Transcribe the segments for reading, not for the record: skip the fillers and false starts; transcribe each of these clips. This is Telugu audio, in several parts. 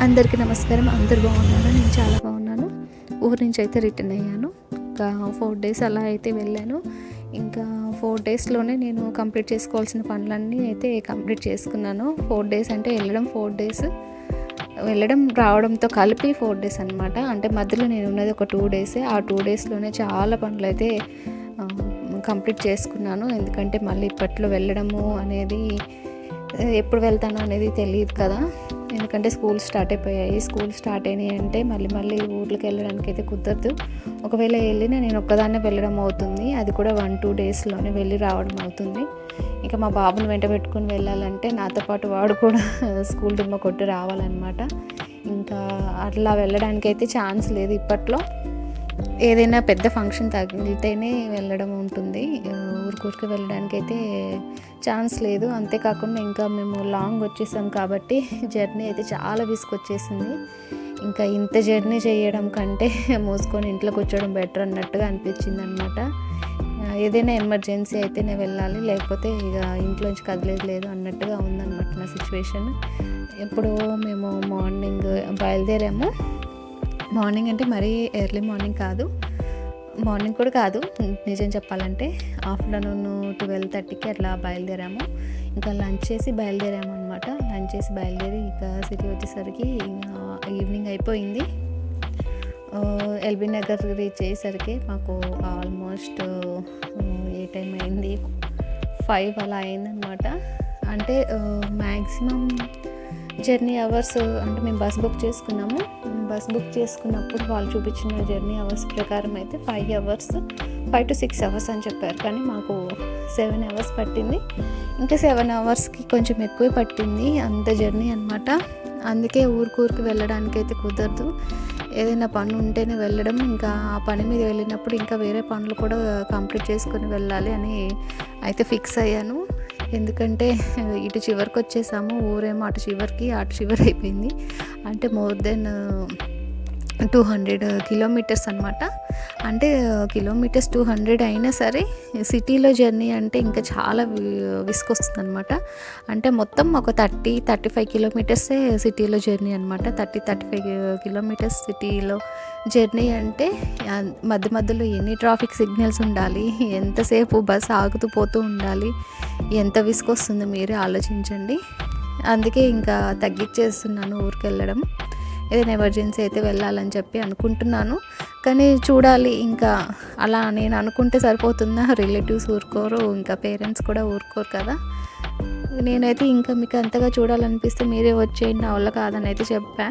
అందరికీ నమస్కారం. అందరు బాగున్నారు, నేను చాలా బాగున్నాను. ఊరి నుంచి అయితే రిటర్న్ అయ్యాను. ఇంకా 4 డేస్ అలా అయితే వెళ్ళాను. ఇంకా 4 డేస్లోనే నేను కంప్లీట్ చేసుకోవాల్సిన పనులన్నీ అయితే కంప్లీట్ చేసుకున్నాను. 4 డేస్ అంటే వెళ్ళడం రావడంతో కలిపి 4 డేస్ అనమాట. అంటే మధ్యలో నేను ఉన్నది ఒక 2 డేసే. ఆ 2 డేస్లోనే చాలా పనులు అయితే కంప్లీట్ చేసుకున్నాను. ఎందుకంటే మళ్ళీ ఇప్పట్లో వెళ్ళడము అనేది ఎప్పుడు వెళ్తానో అనేది తెలియదు కదా. ఎందుకంటే స్కూల్ స్టార్ట్ అయినాయి అంటే మళ్ళీ ఊర్లోకి వెళ్ళడానికి అయితే కుదరదు. ఒకవేళ వెళ్ళినా నేను ఒక్కదాన్నే వెళ్ళడం అవుతుంది. అది కూడా 1-2 డేస్లోనే వెళ్ళి రావడం అవుతుంది. ఇంకా మా బాబుని వెంట పెట్టుకుని వెళ్ళాలంటే నాతో పాటు వాడు కూడా స్కూల్ డుమ్మ కొట్టి రావాలన్నమాట. ఇంకా అట్లా వెళ్ళడానికి అయితే ఛాన్స్ లేదు ఇప్పట్లో. ఏదైనా పెద్ద ఫంక్షన్ తగిలితేనే వెళ్ళడం ఉంటుంది. ఊరికి వెళ్ళడానికి అయితే ఛాన్స్ లేదు. అంతేకాకుండా ఇంకా మేము లాంగ్ వచ్చేసాం కాబట్టి జర్నీ అయితే చాలా విసుకొచ్చేసింది. ఇంకా ఇంత జర్నీ చేయడం కంటే మూసుకొని ఇంట్లో కూర్చోవడం బెటర్ అన్నట్టుగా అనిపించింది అనమాట. ఏదైనా ఎమర్జెన్సీ అయితేనే వెళ్ళాలి, లేకపోతే ఇక ఇంట్లోంచి కదిలేదు లేదు అన్నట్టుగా ఉందన్నమాట నా సిచ్యువేషన్. ఎప్పుడో మేము మార్నింగ్ బయలుదేరాము. మార్నింగ్ అంటే మరీ ఎర్లీ మార్నింగ్ కాదు, మార్నింగ్ కూడా కాదు నిజం చెప్పాలంటే. ఆఫ్టర్నూన్ 12:30కి అట్లా బయలుదేరాము. ఇంకా లంచ్ చేసి బయలుదేరాము అనమాట. లంచ్ చేసి బయలుదేరి ఇంకా సిటీ వచ్చేసరికి ఈవినింగ్ అయిపోయింది. ఎల్బీ నగర్ రీచ్ అయ్యేసరికి మాకు ఆల్మోస్ట్ ఏ టైం అయింది, 5 అలా అయిందనమాట. అంటే మ్యాక్సిమం జర్నీ అవర్స్ అంటే మేము బస్ బుక్ చేసుకున్నాము. బస్ బుక్ చేసుకున్నప్పుడు వాళ్ళు చూపించిన జర్నీ అవర్స్ ప్రకారం అయితే 5 to 6 అవర్స్ అని చెప్పారు. కానీ మాకు 7 అవర్స్ పట్టింది. ఇంకా 7 అవర్స్కి కొంచెం ఎక్కువే పట్టింది అంత జర్నీ అనమాట. అందుకే ఊరికి వెళ్ళడానికి అయితే కుదరదు. ఏదైనా పని ఉంటేనే వెళ్ళడం. ఇంకా ఆ పని మీద వెళ్ళినప్పుడు ఇంకా వేరే పనులు కూడా కంప్లీట్ చేసుకొని వెళ్ళాలి అని అయితే ఫిక్స్ అయ్యాను. ఎందుకంటే ఇటు చివరికి వచ్చేసాము. ఊరేమో అటు చివరి అయిపోయింది. అంటే మోర్ దెన్ 200 కిలోమీటర్స్ అనమాట. అంటే కిలోమీటర్స్ 200 అయినా సరే సిటీలో జర్నీ అంటే ఇంకా చాలా విసుకొస్తుంది అనమాట. అంటే మొత్తం ఒక 30-35 కిలోమీటర్సే సిటీలో జర్నీ అనమాట. 30-35 కిలోమీటర్స్ సిటీలో జర్నీ అంటే మధ్యలో ఎన్ని ట్రాఫిక్ సిగ్నల్స్ ఉండాలి, ఎంతసేపు బస్ ఆగుతూ పోతూ ఉండాలి, ఎంత విసుకొస్తుందో మీరే ఆలోచించండి. అందుకే ఇంకా తగ్గించేస్తున్నాను ఊరికి వెళ్ళడం. ఏదైనా ఎమర్జెన్సీ అయితే వెళ్ళాలని చెప్పి అనుకుంటున్నాను. కానీ చూడాలి, ఇంకా అలా నేను అనుకుంటే సరిపోతుందా? రిలేటివ్స్ ఊరుకోరు, ఇంకా పేరెంట్స్ కూడా ఊరుకోరు కదా. నేనైతే ఇంకా మీకు అంతగా చూడాలనిపిస్తే మీరే వచ్చేయండి, నా వల్ల కాదని అయితే చెప్పా.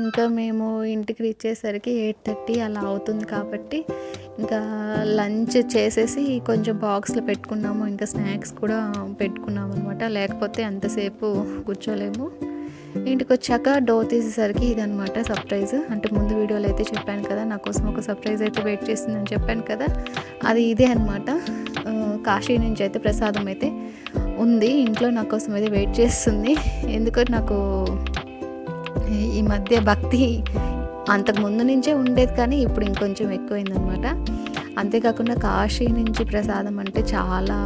ఇంకా మేము ఇంటికి రీచ్ అయ్యేసరికి 8:30 అలా అవుతుంది. కాబట్టి ఇంకా లంచ్ చేసేసి కొంచెం బాక్స్లో పెట్టుకున్నాము. ఇంకా స్నాక్స్ కూడా పెట్టుకున్నాము అనమాట. లేకపోతే అంతసేపు కూర్చోలేము. ఇంటికి వచ్చాక డోర్ తీసేసరికి ఇదనమాట సర్ప్రైజ్. అంటే ముందు వీడియోలో అయితే చెప్పాను కదా, నా కోసం ఒక సర్ప్రైజ్ అయితే వెయిట్ చేస్తుందని చెప్పాను కదా, అది ఇదే అనమాట. కాశీ నుంచి అయితే ప్రసాదం అయితే ఉంది ఇంట్లో, నా కోసం అయితే వెయిట్ చేస్తుంది. ఎందుకంటే నాకు ఈ మధ్య భక్తి అంతకు ముందు నుంచే ఉండేది, కానీ ఇప్పుడు ఇంకొంచెం ఎక్కువైందనమాట. అంతేకాకుండా కాశీ నుంచి ప్రసాదం అంటే చాలా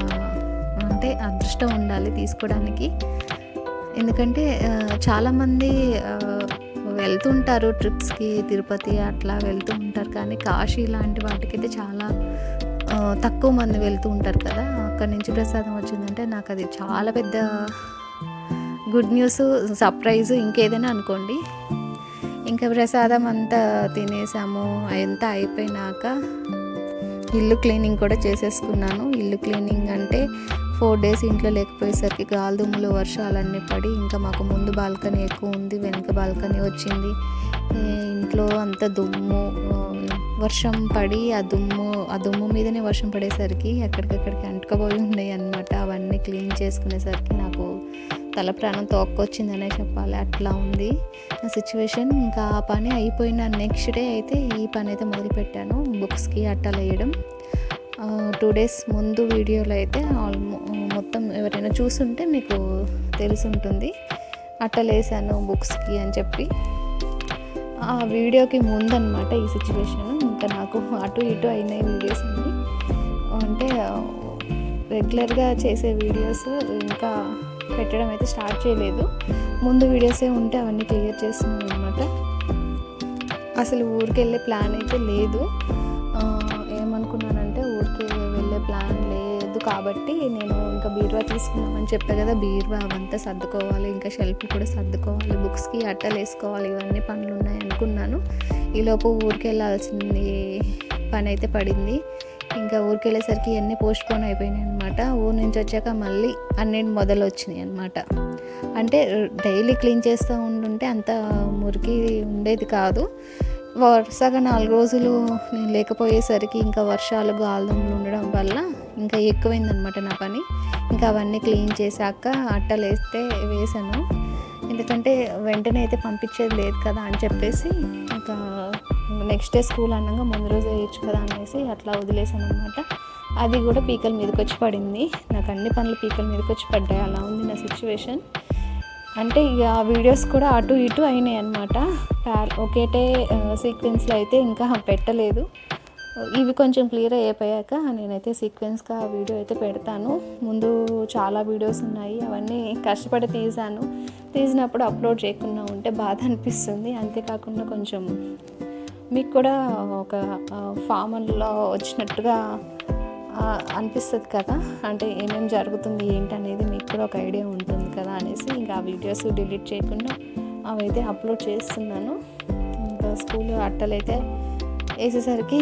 అంటే అదృష్టం ఉండాలి తీసుకోవడానికి. ఎందుకంటే చాలామంది వెళ్తూ ఉంటారు ట్రిప్స్కి, తిరుపతి అట్లా వెళ్తూ ఉంటారు. కానీ కాశీ లాంటి వాటికైతే చాలా తక్కువ మంది వెళ్తూ ఉంటారు కదా. అక్కడి నుంచి ప్రసాదం వచ్చిందంటే నాకు అది చాలా పెద్ద గుడ్ న్యూస్, సర్ప్రైజ్, ఇంకేదైనా అనుకోండి. ఇంకా ప్రసాదం అంతా తినేసాము. అంతా అయిపోయినాక ఇల్లు క్లీనింగ్ కూడా చేసేసుకున్నాను. ఇల్లు క్లీనింగ్ అంటే 4 డేస్ ఇంట్లో లేకపోయేసరికి గాలిదుమ్ములు వర్షాలన్నీ పడి, ఇంకా మాకు ముందు బాల్కనీ ఎక్కువ ఉంది, వెనక బాల్కనీ వచ్చింది. ఇంట్లో అంత దుమ్ము, వర్షం పడి ఆ దుమ్ము మీదనే వర్షం పడేసరికి ఎక్కడికక్కడికి అంటుకపోయి ఉన్నాయి అన్నమాట. అవన్నీ క్లీన్ చేసుకునేసరికి నాకు తల ప్రాణం తోక్కొచ్చిందనే చెప్పాలి, అట్లా ఉంది నా సిచ్యువేషన్. ఇంకా ఆ పని అయిపోయిన నెక్స్ట్ డే అయితే ఈ పని అయితే మొదలుపెట్టాను, బుక్స్కి అట్టలు వేయడం. 2 డేస్ ముందు వీడియోలో అయితే మొత్తం ఎవరైనా చూస్తుంటే మీకు తెలిసి ఉంటుంది, అట్టలు వేసాను బుక్స్కి అని చెప్పి. ఆ వీడియోకి ముందన్నమాట ఈ సిచ్యువేషన్. ఇంకా నాకు అటు ఇటు అయినాయి వీడియోస్ అన్నీ. అంటే రెగ్యులర్గా చేసే వీడియోస్ ఇంకా పెట్టడం అయితే స్టార్ట్ చేయలేదు. ముందు వీడియోసే ఉంటే అవన్నీ క్లియర్ చేస్తున్నాను అనమాట. అసలు ఊరికి వెళ్ళే ప్లాన్ అయితే లేదు. ఏమనుకున్నానంటే ఊరికి వెళ్ళే ప్లాన్ లేదు కాబట్టి నేను ఇంకా బీరువా తీసుకున్నామని చెప్పా కదా, బీరువా అవంతా సర్దుకోవాలి, ఇంకా షెల్ఫ్ కూడా సర్దుకోవాలి, బుక్స్కి అట్టలు వేసుకోవాలి, ఇవన్నీ పనులు ఉన్నాయి అనుకున్నాను. ఈలోపు ఊరికి వెళ్ళాల్సింది పని అయితే పడింది. ఇంకా ఊరికి వెళ్ళేసరికి ఇవన్నీ పోస్ట్పోన్ అయిపోయినాయి అనమాట. ఊరు నుంచి వచ్చాక మళ్ళీ అన్నీ మొదలు వచ్చినాయి అనమాట. అంటే డైలీ క్లీన్ చేస్తూ ఉంటుంటే అంత మురికి ఉండేది కాదు. వరుసగా 4 రోజులు నేను లేకపోయేసరికి ఇంకా వర్షాలు గాలుదుమ్ములు ఉండడం వల్ల ఇంకా ఎక్కువైందనమాట నా పని. ఇంకా అవన్నీ క్లీన్ చేశాక అట్టలు వేసాను. ఎందుకంటే వెంటనే అయితే పంపించేది లేదు కదా అని చెప్పేసి ఇంకా నెక్స్ట్ డే స్కూల్ అన్నాక ముందు రోజు వేయచ్చు కదా అనేసి అట్లా వదిలేసాను అనమాట. అది కూడా పీకల మీదకి వచ్చి పడింది. నాకు అన్ని పనులు పీకల మీదకి వచ్చి పడ్డాయి. అలా ఉంది నా సిచ్యువేషన్. అంటే ఇక ఆ వీడియోస్ కూడా అటు ఇటు అయినాయి అనమాట. ఒకేటే సీక్వెన్స్లో అయితే ఇంకా పెట్టలేదు. ఇవి కొంచెం క్లియర్ అయిపోయాక నేనైతే సీక్వెన్స్గా ఆ వీడియో అయితే పెడతాను. ముందు చాలా వీడియోస్ ఉన్నాయి, అవన్నీ కష్టపడి తీసినప్పుడు అప్లోడ్ చేయకుండా ఉంటే బాధ అనిపిస్తుంది. అంతేకాకుండా కొంచెం మీకు కూడా ఒక ఫార్మల్లో వచ్చినట్టుగా అనిపిస్తుంది కదా, అంటే ఏమేమి జరుగుతుంది ఏంటనేది మీకు కూడా ఒక ఐడియా ఉంటుంది కదా అనేసి ఇంకా ఆ వీడియోస్ డిలీట్ చేయకుండా అవైతే అప్లోడ్ చేస్తున్నాను. ఇంకా స్కూల్ అట్టలు అయితే వేసేసరికి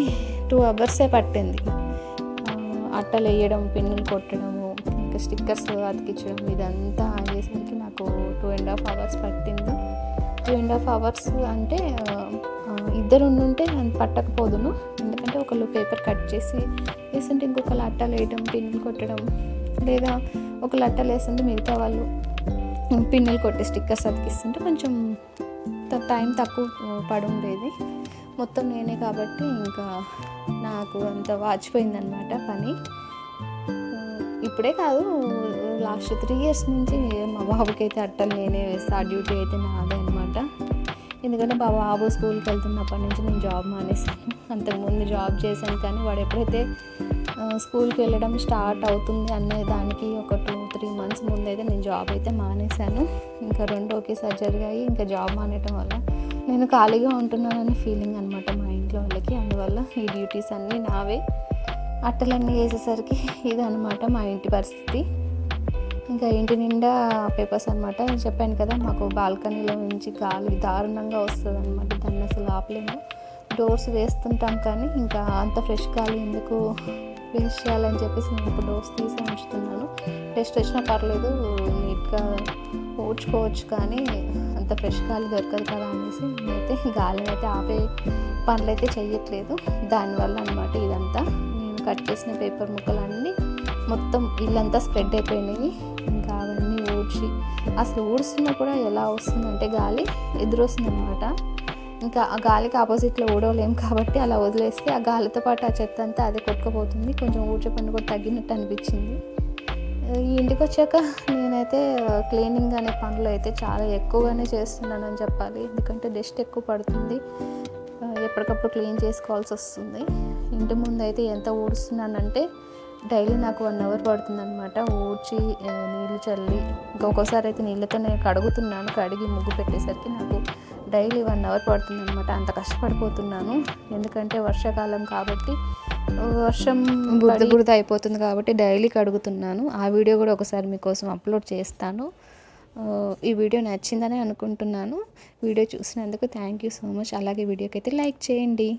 2 hours పట్టింది. అట్టలు వేయడం, పిన్నులు కొట్టడము, ఇంకా స్టిక్కర్స్ అతికించడం, ఇదంతా అయ్యేసరికి నాకు 2.5 hours పట్టింది. 2.5 hours అంటే ఇద్దరు ఉండుంటే పట్టకపోదును. ఎందుకంటే ఒకళ్ళు పేపర్ కట్ చేసి వేస్తుంటే ఇంకొకళ్ళు అట్టలు వేయడం, పిన్నులు కొట్టడం, లేదా ఒకళ్ళు అట్టలు వేస్తుంటే మిగతా వాళ్ళు పిన్నులు కొట్టి స్టిక్కర్స్ అతికిస్తుంటే కొంచెం టైం తక్కువ పడి ఉండేది. మొత్తం నేనే కాబట్టి ఇంకా నాకు అంత వాచిపోయిందనమాట పని. ఇప్పుడే కాదు, లాస్ట్ 3 years నుంచి మా బాబుకి అయితే అట్టలు నేనే వేస్తా. ఆ డ్యూటీ అయితే నాదే అనమాట. ఎందుకంటే మా బాబు స్కూల్కి వెళ్తున్నప్పటి నుంచి నేను జాబ్ మానేసాను. అంతకుముందు జాబ్ చేశాను, కానీ వాడు ఎప్పుడైతే స్కూల్కి వెళ్ళడం స్టార్ట్ అవుతుంది అనే దానికి ఒక 2-3 months ముందైతే నేను జాబ్ అయితే మానేశాను. ఇంకా 2 ఒకేసారి జరిగాయి. ఇంకా జాబ్ మానేయటం వల్ల నేను ఖాళీగా ఉంటున్నానని ఫీలింగ్ అనమాట మా ఇంట్లో వాళ్ళకి. అందువల్ల ఈ డ్యూటీస్ అన్నీ నావే. అట్టలన్నీ వేసేసరికి ఇదనమాట మా ఇంటి పరిస్థితి. ఇంకా ఇంటి నిండా పేపర్స్ అనమాట. చెప్పాను కదా, మాకు బాల్కనీలో నుంచి గాలి దారుణంగా వస్తుంది అనమాట. దాన్ని అసలు ఆపలేము. డోర్స్ వేస్తుంటాం కానీ ఇంకా అంత ఫ్రెష్ గాలి ఎందుకు వేస్ట్ చేయాలని చెప్పేసి నేను ఇప్పుడు డోర్స్ తీసి ఉంచుతున్నాను. టెస్ట్ వచ్చినా పర్లేదు, నీట్గా ఊడ్చుకోవచ్చు, కానీ అంత ఫ్రెష్ గాలి దొరకదు కదా అనేసి నేనైతే గాలిని అయితే ఆపే పనులు అయితే చెయ్యట్లేదు. దానివల్ల అనమాట ఇదంతా. నేను కట్ చేసిన పేపర్ ముక్కలన్నీ మొత్తం ఇల్లంతా స్ప్రెడ్ అయిపోయినాయి. ఇంకా అవన్నీ ఊడ్చి, అసలు ఊడుస్తున్నా కూడా ఎలా వస్తుందంటే గాలి ఎదురొస్తుంది అనమాట. ఇంకా ఆ గాలికి ఆపోజిట్లో ఊడవలేము కాబట్టి అలా వదిలేస్తే ఆ గాలితో పాటు ఆ చెత్త అంతా అదే కొట్టుకుపోతుంది. కొంచెం ఊడ్చే పని కూడా తగ్గినట్టు అనిపించింది. ఈ ఇంటికి వచ్చాక నేనైతే క్లీనింగ్ అనే పనులు అయితే చాలా ఎక్కువగానే చేస్తున్నానని చెప్పాలి. ఎందుకంటే డస్ట్ ఎక్కువ పడుతుంది, ఎప్పటికప్పుడు క్లీన్ చేసుకోవాల్సి వస్తుంది. ఇంటి ముందు అయితే ఎంత ఊడుస్తున్నానంటే డైలీ నాకు 1 hour పడుతుంది అనమాట. ఊడ్చి నీళ్ళు చల్లి ఇంకొకసారి అయితే నీళ్ళతో కడుగుతున్నాను. కడిగి ముగ్గు పెట్టేసరికి నాకు డైలీ 1 hour పడుతుంది అనమాట. అంత కష్టపడిపోతున్నాను. ఎందుకంటే వర్షాకాలం కాబట్టి వర్షం బురద అయిపోతుంది కాబట్టి డైలీ కడుగుతున్నాను. ఆ వీడియో కూడా ఒకసారి మీకోసం అప్లోడ్ చేస్తాను. ఈ వీడియో నచ్చిందని అనుకుంటున్నాను. వీడియో చూసినందుకు థ్యాంక్ యూ సో మచ్. అలాగే వీడియోకి అయితే లైక్ చేయండి.